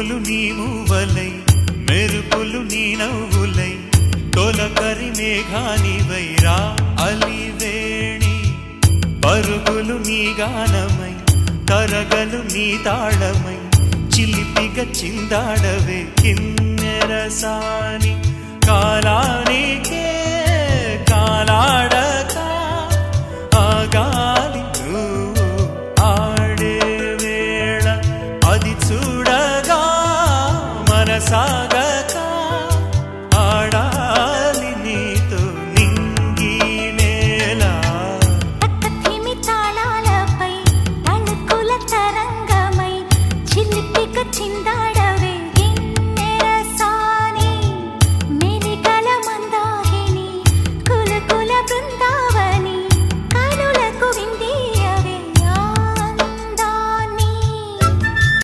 పువ్వులు నీ మూవలై మెరుపులు నీ నవ్వులై తొలకరి మేఘానివై రా అలివేణి పరుగులు నీ గానమై తరగలు నీ తాళమై చిలిపిగా చిందాడవే కిన్నెరసాని కాలానికే కాలాడక ఆగాలి నువ్వు ఆడే వేళ అది చూడగా మనసా